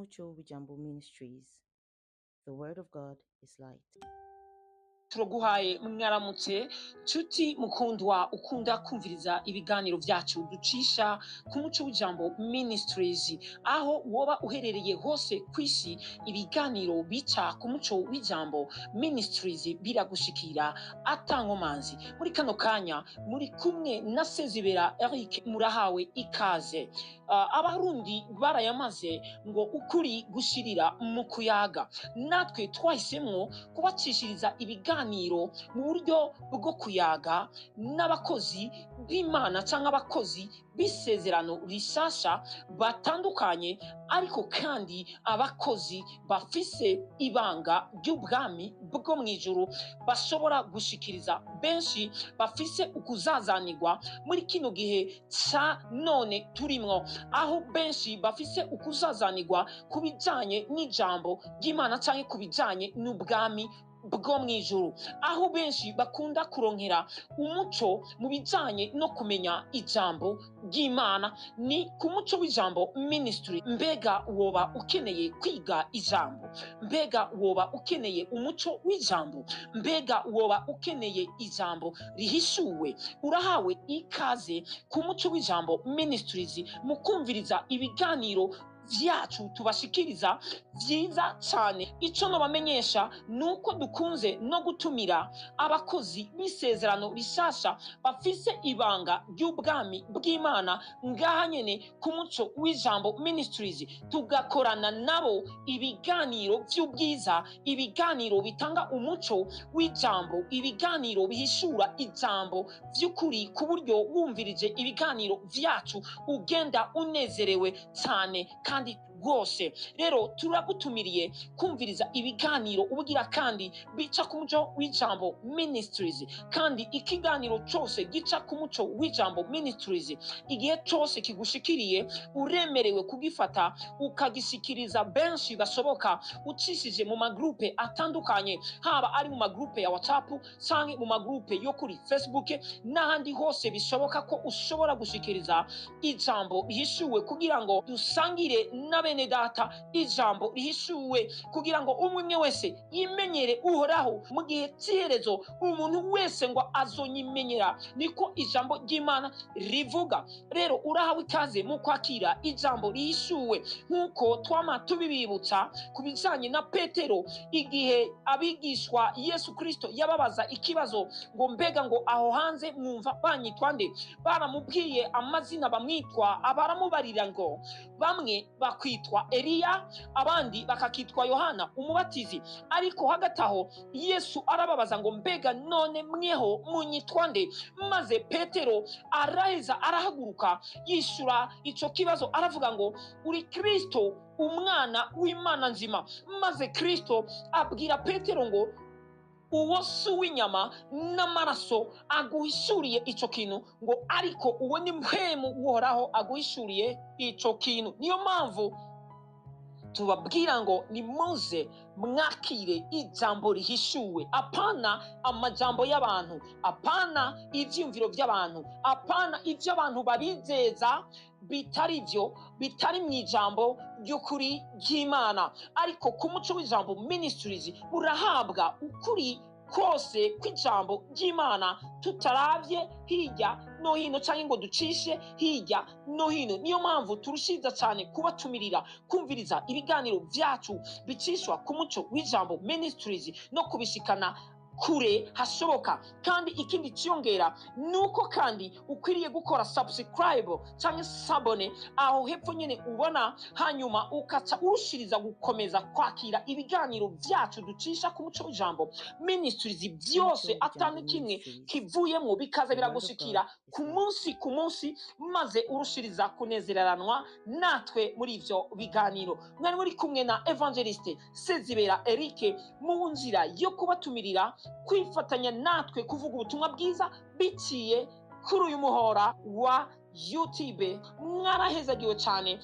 Kumucho Wijambo Ministries. The Word of God is light. Turaguhaye mwaramutse nshuti mukundwa ukunda kumviriza ibiganiro vyacu ducisha ku Muco w'Ijambo Ministries, aho woba uherereye hose kwisi ibiganiro bica ku Muco w'Ijambo Ministries biragushikira atankomanzi. Muri kano kanya muri kumwe na Sezibera Eric, murahawe ikaze. Abarundi barayamaze ngo ukuri gushirira mu kuyaga, natwe twahisemwo kubacishiriza ibiganiro mu buryo bwo kuyaga n'abakozi b'Imana cyangwa abakozi b'isezerano rishasha batandukanye, ariko kandi abakozi bafise ibanga ry'ubwami bwo mw'ijuru bashobora gushikiriza benshi bafise ukuzazanirwa muri kino gihe ca none turimwo, aho benshi bafise ukuzazanirwa ku bijanye n'ijambo ry'Imana cyangwa ku bijanye n'ubwami bwo mw'ijuru, aho benshi bakunda kuronkera umuco mu bijanye no kumenya ijambo ry'Imana. Ni ku Muco w'Ijambo Ministry. Mbega woba ukeneye kwiga ijambo? Mbega woba ukeneye umuco w'ijambo? Mbega woba ukeneye ijambo rihishuwe? Urahawe ikaze ku Muco w'Ijambo Ministries mu kumviriza ibiganiro vyacu tubashikiriza vyiza cyane. Ico nobamenyesha nuko dukunze no gutumira abakozi b'isezerano rishasha bafise ibanga ry'ubwami bw'Imana ngaha nyene ku Muco w'Ijambo Ministries, tugakorana nabo ibiganiro vy'ubwiza, ibiganiro bitanga umuco w'ijambo, ibiganiro bihishura ijambo vy'ukuri, ku buryo wumvirije ibiganiro vyacu ugenda unezerewe cyane kandi rwose. Rero turagutumiriye kumviriza ibiganiro ubugira kandi bica ku Muco w'Ijambo Ministries, kandi ikiganiro cyose gica ku Muco w'Ijambo Ministries igihe cyose kigushikiriye uremerewe kugifata ukagishikiriza benshi bashoboka, ucishije mu magrupe atandukanye, haba ari mu magrupe ya WhatsApp canke mu magrupe yo kuri Facebook n'ahandi hose bishoboka ko ushobora gushikiriza ijambo rihishuwe, kugira ngo dusangire na bene data ijambo rihishuwe, kugira ngo umwe wese yimenyere Uhoraho mu gihe cy'iherezo. Umuntu wese ngo azonyimenyera, niko ijambo ry'Imana rivuga. Rero urahawe ikaze mu kwakira ijambo rihishuwe, nk'uko twama tubibibutsa ku bijanye na Petero igihe abigishwa Yesu Kristo yababaza ikibazo ngo mbega ngo aho hanze mwumva banyitwa nde? Baramubwiye amazina bamwitwa, abaramubarira ngo bamwe bakwitwa Eliya, abandi bakakitwa Yohana umubatizi. Ariko hagati aho Yesu arababaza ngo mbega none mweho munyitwa nde? Maze Petero araheza arahaguruka yishura ico kibazo, aravuga ngo uri Kristo, umwana w'Imana nzima. Maze Kristo abwira Petero ngo uwo si uw'inyama n'amaraso aguhishuriye ico kintu, ngo ariko uwo ni mpwemu Uhoraho aguhishuriye ico kintu. Niyo mpamvu tubabwira ngo nimuze mwakire ijambo rihishuwe, apana amajambo y'abantu, apana ivyumviro by'abantu, apana ivyo abantu babizeza bitari vyo, bitari mw'ijambo ry'ukuri ry'Imana. Ariko ku Muco w'Ijambo Ministries urahabwa ukuri kose kw'ijambo ry'Imana, tutaravye hirya no hino canke ngo ducishe hirya no hino. Niyo mpamvu turushiza cyane kubatumirira kumviriza ibiganiro vyacu bicishwa ku Muco w'Ijambo Ministries no kubishikana kure hashoboka. Kandi ikindi cyongera nuko kandi ukwiriye gukora subscribe cyangwa sabone aho hepfo nyene ubona, hanyuma ukaca urushiriza gukomeza kwakira ibiganiro vyacu ducisha ku Muco w'Ijambo Ministries byose atani kimwe kivuyemo, bikaza biragushikira ku munsi, maze urushiriza kunezereranwa natwe muri ivyo biganiro. Mwari muri kumwe na Evangeliste Sezibera Eric mu nzira yo kubatumirira kwifatanya natwe kuvuga ubutumwa bwiza biciye kuri uyu muhora wa YouTube. Mwarahezagiwe cyane